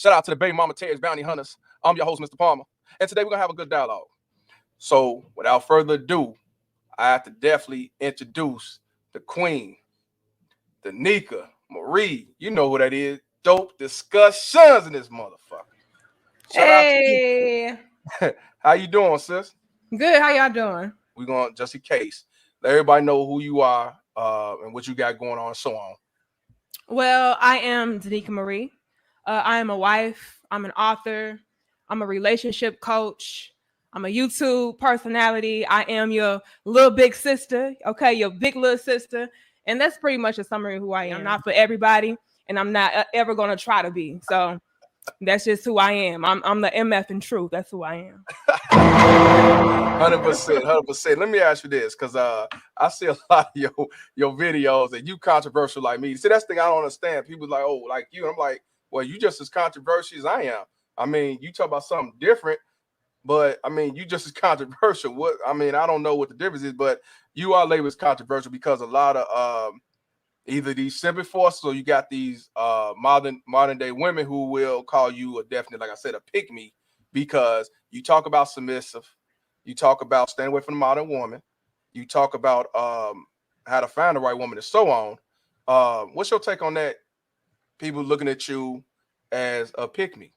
Shout out to the Baby Mama Terry's Bounty Hunters. I'm your host, Mr. Palmer. And today we're going to have a good dialogue. So without further ado, I have to definitely introduce the queen, the Nika Marie. You know who that is. Dope discussions in this motherfucker. Shout out to you. How you doing, sis? Good. How y'all doing? We're going to, just in case, let everybody know who you are and what you got going on and so on. Well, I am Nika Marie. I am a wife. I'm an author. I'm a relationship coach. I'm a YouTube personality. I am your little big sister. Okay, your big little sister. And that's pretty much a summary of who I am. I'm not for everybody, and I'm not ever going to try to be. So that's just who I am. I'm the MF in truth. That's who I am. 100%. Let me ask you this, because I see a lot of your videos and you controversial like me. See, that's the thing I don't understand. People like, oh, like you. I'm like, well, you just as controversial as I am. I mean, you talk about something different, but I mean, you just as controversial. What I mean, I don't know what the difference is, but you are labeled as controversial because a lot of either these simple forces or you got these modern day women who will call you a definite, like I said, a pick me, because you talk about submissive, you talk about staying away from the modern woman, you talk about how to find the right woman and so on. What's your take on that? People looking at you as a pick me.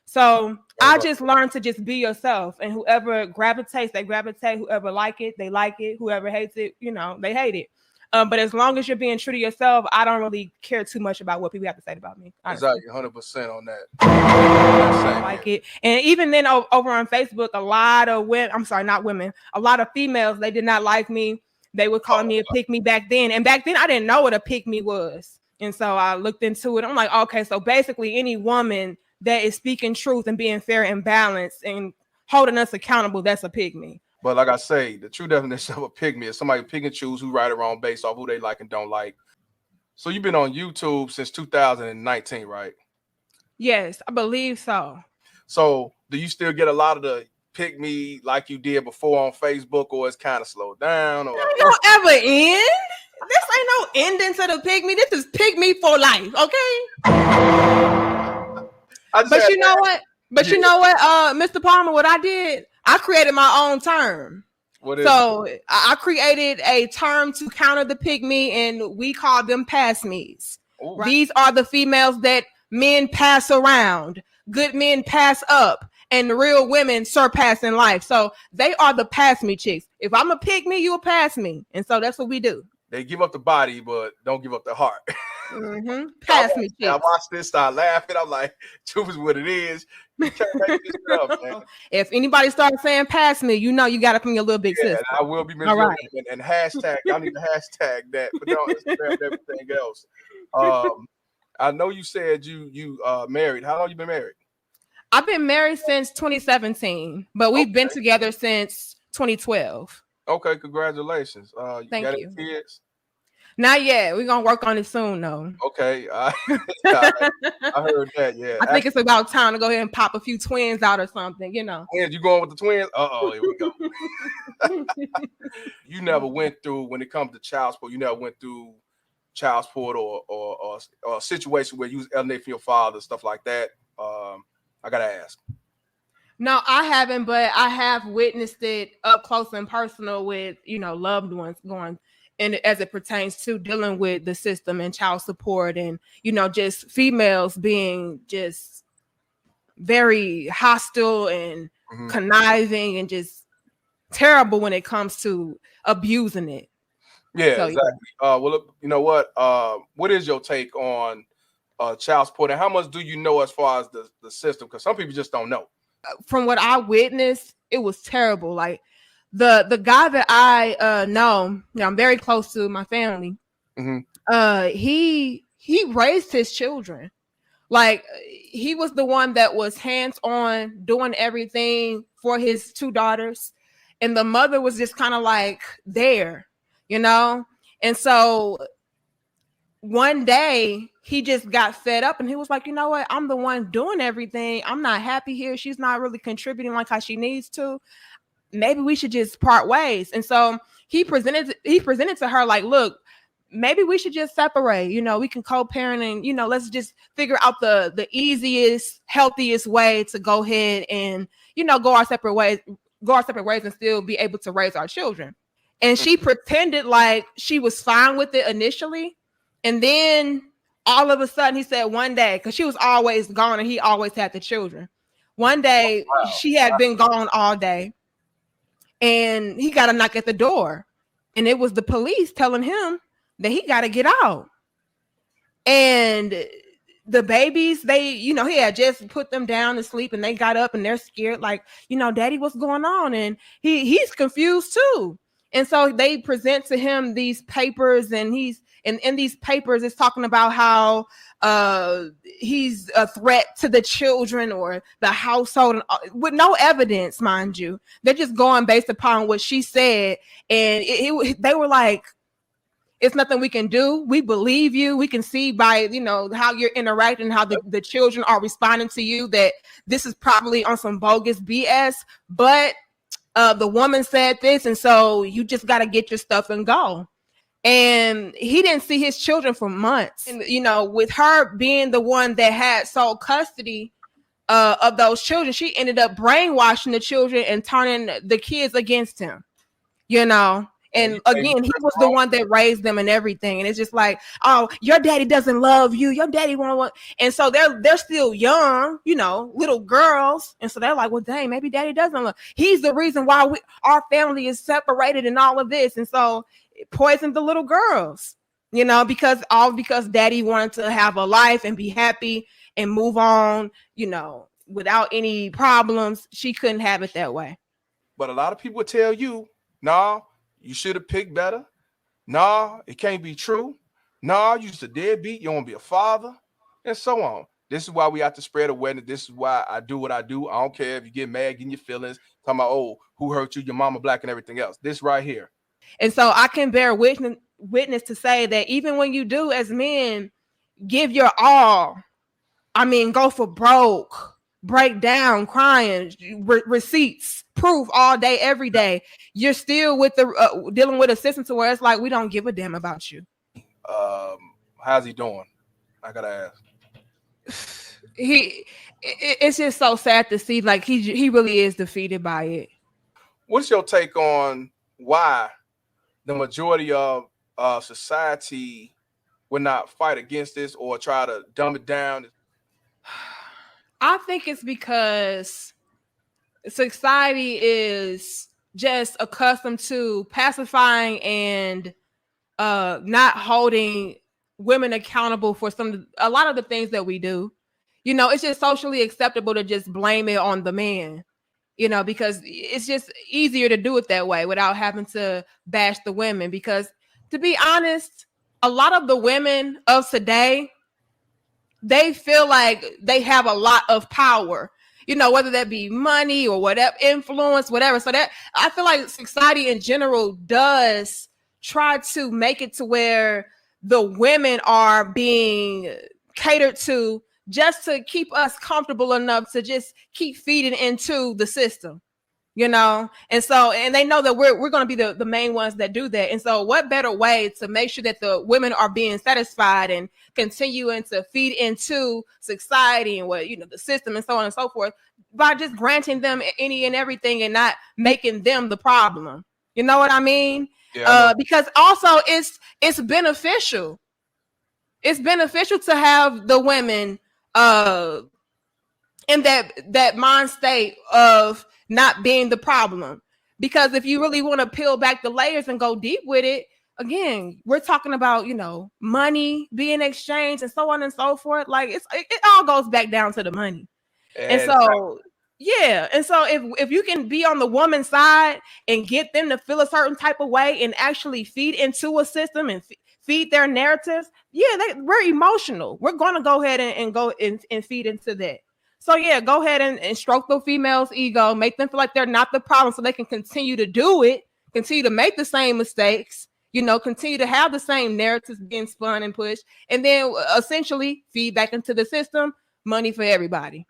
So I just learned to just be yourself, and whoever gravitates, they gravitate. Whoever like it, they like it. Whoever hates it, they hate it. But as long as you're being true to yourself, I don't really care too much about what people have to say about me. Honestly. Exactly, 100% on that. I like it. And even then over on Facebook, a lot of women, a lot of females, they did not like me. They were calling me a pick me back then. And back then I didn't know what a pick me was. And so I looked into it. I'm like, okay, so basically any woman that is speaking truth and being fair and balanced and holding us accountable, that's a pick me. But like I say, the true definition of a pick me is somebody pick and choose who right or wrong based off who they like and don't like. So you've been on YouTube since 2019, right? Yes, I believe so. So do you still get a lot of the pick me like you did before on Facebook, or it's kind of slowed down? Or it don't ever end. This ain't no ending to the pick me. This is pick me for life, okay? But you know what? You know what, Mr. Palmer, what I did? I created my own term. I created a term to counter the pick me, and we call them pass me's. Right. These are the females that men pass around. Good men pass up, and the real women surpass in life. So they are the pass me chicks. If I'm a pick me, you'll pass me. And so that's what we do. They give up the body, but don't give up the heart. Mm-hmm. Pass me chicks. I watched this, start laughing. I'm like, truth is what it is. You can't make this stuff, man. If anybody starts saying pass me, you got it from your little big sister. I will be mentioning right. And hashtag, y'all need to hashtag that, but don't Instagram everything else. I know you said you married. How long you been married? I've been married since 2017, but we've been together since 2012. Okay, congratulations. Thank you. Any kids? Not yet. We're gonna work on it soon, though. Okay, I heard that. Yeah, I think it's about time to go ahead and pop a few twins out or something. Twins? You going with the twins? Here we go. You never went through, when it comes to child support, you never went through child support or a situation where you was alienated from your father, stuff like that. I gotta ask. No, I haven't, but I have witnessed it up close and personal with loved ones going. And as it pertains to dealing with the system and child support and, just females being just very hostile and conniving and just terrible when it comes to abusing it. Yeah, so, exactly. Well, you know what? What is your take on child support, and how much do you know as far as the system? Because some people just don't know. From what I witnessed, it was terrible. Like, the guy that I know, I'm very close to my family. Mm-hmm. He raised his children. Like, he was the one that was hands-on doing everything for his two daughters, and the mother was just kind of like there, And so one day he just got fed up, and he was like, you know what? I'm the one doing everything. I'm not happy here. She's not really contributing like how she needs to. Maybe we should just part ways. And so he presented to her like, look, maybe we should just separate. We can co-parent, and let's just figure out the easiest, healthiest way to go ahead and go our separate ways and still be able to raise our children. And she pretended like she was fine with it initially, and then all of a sudden he said one day, because she was always gone and he always had the children. One day she had been gone all day, and he got a knock at the door, and it was the police telling him that he got to get out. And the babies, he had just put them down to sleep, and they got up and they're scared, like, Daddy, what's going on? And he's confused too. And so they present to him these papers, and in these papers it's talking about how he's a threat to the children or the household, with no evidence, mind you. They're just going based upon what she said. And they were like, it's nothing we can do. We believe you. We can see by, how you're interacting, how the children are responding to you, that this is probably on some bogus BS. But the woman said this, and so you just got to get your stuff and go. And he didn't see his children for months. And, with her being the one that had sole custody of those children, she ended up brainwashing the children and turning the kids against him, And again, he was the one that raised them and everything. And it's just like, oh, your daddy doesn't love you. Your daddy won't. And so they're still young, little girls. And so they're like, well, dang, maybe daddy doesn't love. He's the reason why our family is separated and all of this. And so it poisoned the little girls, because daddy wanted to have a life and be happy and move on, without any problems. She couldn't have it that way. But a lot of people tell you, nah, you should have picked better. Nah, it can't be true. Nah, you just a deadbeat. You don't want to be a father, and so on. This is why we have to spread awareness. This is why I do what I do. I don't care if you get mad, getting your feelings, talking about, oh, who hurt you, your mama black and everything else. This right here. And so I can bear witness to say that even when you do, as men, give your all, go for broke, break down, crying, receipts, proof all day, every day, you're still with the dealing with a system to where it's like, we don't give a damn about you. How's he doing? I gotta ask. It's just so sad to see, like, he really is defeated by it. What's your take on why the majority of society would not fight against this or try to dumb it down? I think it's because society is just accustomed to pacifying and not holding women accountable for a lot of the things that we do. It's just socially acceptable to just blame it on the man, because it's just easier to do it that way without having to bash the women. Because, to be honest, a lot of the women of today, they feel like they have a lot of power, whether that be money or whatever, influence, whatever. So that, I feel like society in general does try to make it to where the women are being catered to just to keep us comfortable enough to just keep feeding into the system, and so, and they know that we're going to be the main ones that do that. And so what better way to make sure that the women are being satisfied and continuing to feed into society and the system and so on and so forth, by just granting them any and everything and not making them the problem. You know what I mean? Yeah, because also it's beneficial. It's beneficial to have the women in that mind state of not being the problem. Because if you really want to peel back the layers and go deep with it, again, we're talking about, money being exchanged and so on and so forth. Like it all goes back down to the money. And so, yeah. And so if you can be on the woman's side and get them to feel a certain type of way and actually feed into a system and feed their narratives, we're emotional. We're going to go ahead and go and feed into that. So yeah, go ahead and stroke the female's ego, make them feel like they're not the problem so they can continue to do it, continue to make the same mistakes, continue to have the same narratives being spun and pushed, and then essentially feed back into the system, money for everybody.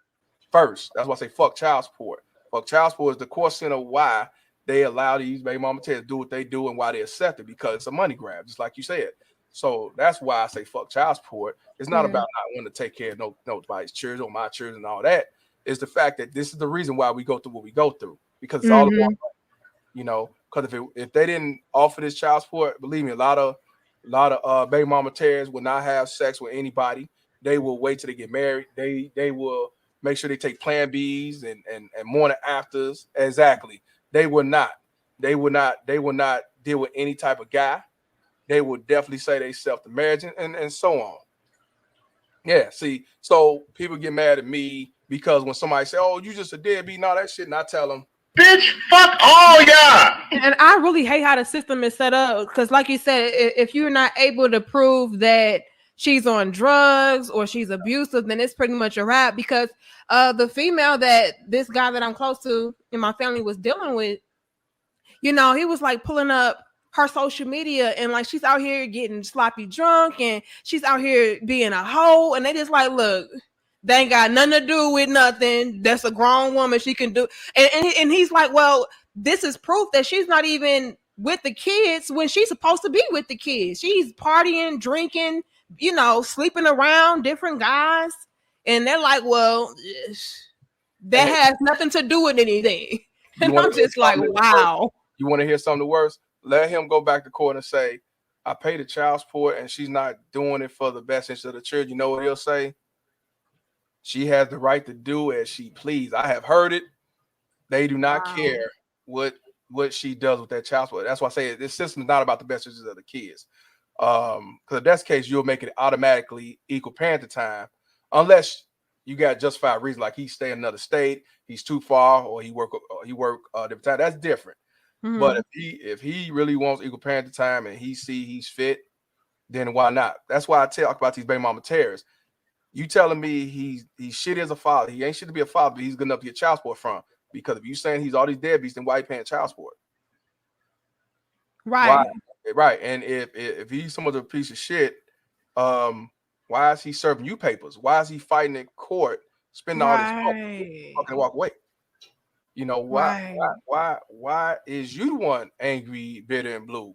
First, that's why I say fuck child support. Fuck child support is the core center why they allow these baby mama to do what they do and why they accept it, because it's a money grab, just like you said. So that's why I say fuck child support. It's not about not wanting to take care of nobody's children or my children and all that. It's the fact that this is the reason why we go through what we go through, because it's all about, you know, because if they didn't offer this child support, believe me, a lot of baby mama terrorists will not have sex with anybody. They will wait till they get married. They will make sure they take Plan Bs and morning afters. Exactly. They will not deal with any type of guy. They will definitely say they self the marriage and so on. Yeah, see, so people get mad at me because when somebody say, "Oh, you just a deadbeat," and all that shit, and I tell them, "Bitch, fuck all y'all." And I really hate how the system is set up, because, like you said, if you're not able to prove that she's on drugs or she's abusive, then it's pretty much a wrap. Because the female that this guy that I'm close to in my family was dealing with, you know, he was like pulling up her social media and like she's out here getting sloppy drunk and she's out here being a hoe, and they just like, look, they ain't got nothing to do with nothing. That's a grown woman. She can do. And he's like, well, this is proof that she's not even with the kids when she's supposed to be with the kids. She's partying, drinking, you know, sleeping around different guys. And they're like, well, that has nothing to do with anything. And I'm just like, wow. You want to hear something worse? Let him go back to court and say, I paid the child support and she's not doing it for the best interest of the children. You know what he'll say? She has the right to do as she please. I have heard it. They do not care what she does with that child support. That's why I say this system is not about the best interest of the kids. Because if that's the case, you'll make it automatically equal parenting time, unless you got justified reason, like he stay in another state, he's too far, or he work different time. That's different. Mm-hmm. But if he really wants equal parenting time and he's fit, then why not? That's why I talk about these baby mama terrorists. You telling me he's shitty as a father? He ain't shit to be a father, but he's good enough to get child support from. Because if you saying he's all these deadbeats, then why he paying child support? Right. Why? Right. And if he's some other piece of shit, why is he serving you papers? Why is he fighting in court, spending all this money, fucking walk away? You know, why is you the one angry, bitter, and blue?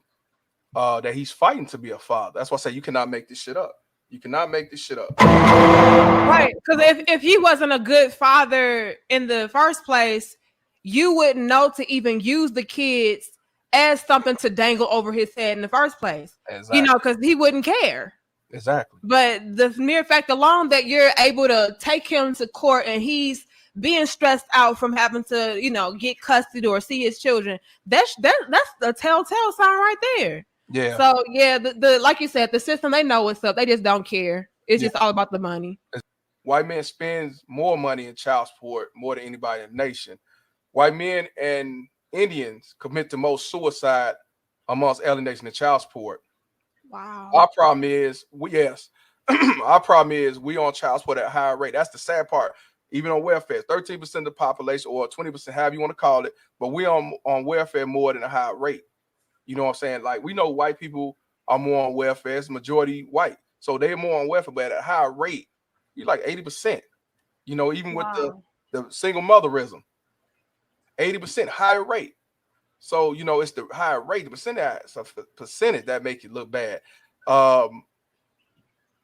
That he's fighting to be a father. That's why I say you cannot make this shit up. You cannot make this shit up. Right. Because if he wasn't a good father in the first place, you wouldn't know to even use the kids as something to dangle over his head in the first place. Exactly. You know, because he wouldn't care. Exactly. But the mere fact alone that you're able to take him to court and he's being stressed out from having to, you know, get custody or see his children, that's a telltale sign right there. Yeah. So yeah, the like you said, the system, they know what's up. They just don't care. It's just all about the money. White men spends more money in child support more than anybody in the nation. White men and Indians commit the most suicide amongst alienation and child support. Wow. Our problem is our problem is we on child support at a higher rate. That's the sad part. Even on welfare, 13% of the population or 20%, however you want to call it, but we on welfare more than a higher rate. You know what I'm saying? Like, we know white people are more on welfare. It's majority white. So they're more on welfare, but at a higher rate. You're like 80%. You know, even with the single motherism, 80% higher rate. So, you know, it's the higher rate, the percentage that make it look bad.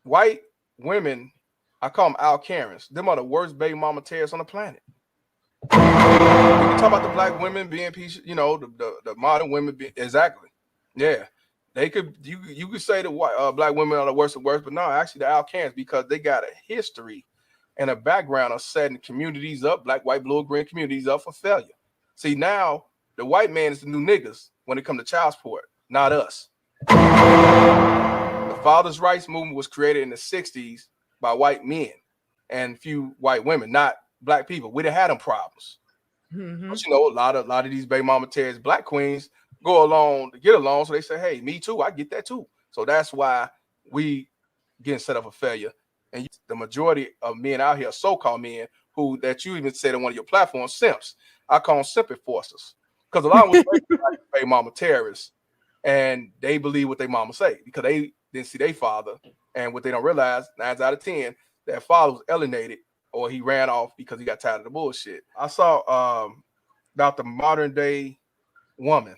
White women, I call them Al Karens. Them are the worst baby mama terrorists on the planet. We can talk about the black women being piece, you know, the modern women being exactly. Yeah. They could you could say the white black women are the worst of worst, but no, actually the Al Karens, because they got a history and a background of setting communities up, black, white, blue, green communities up for failure. See, now the white man is the new niggas when it comes to child support, not us. The fathers' rights movement was created in the 60s by white men and few white women, not black people. We done had them problems. Mm-hmm. But you know, a lot of these baby mama terrorists, black queens, go along to get along. So they say, hey, me too, I get that too. So that's why we getting set up for failure. And the majority of men out here, so-called men, who that you even said on one of your platforms, simps. I call them simp enforcers. Because a lot of them baby mama terrorists, and they believe what their mama say because they didn't see their father. And what they don't realize, 9 out of 10, that father was alienated or he ran off because he got tired of the bullshit. I saw about the modern day woman.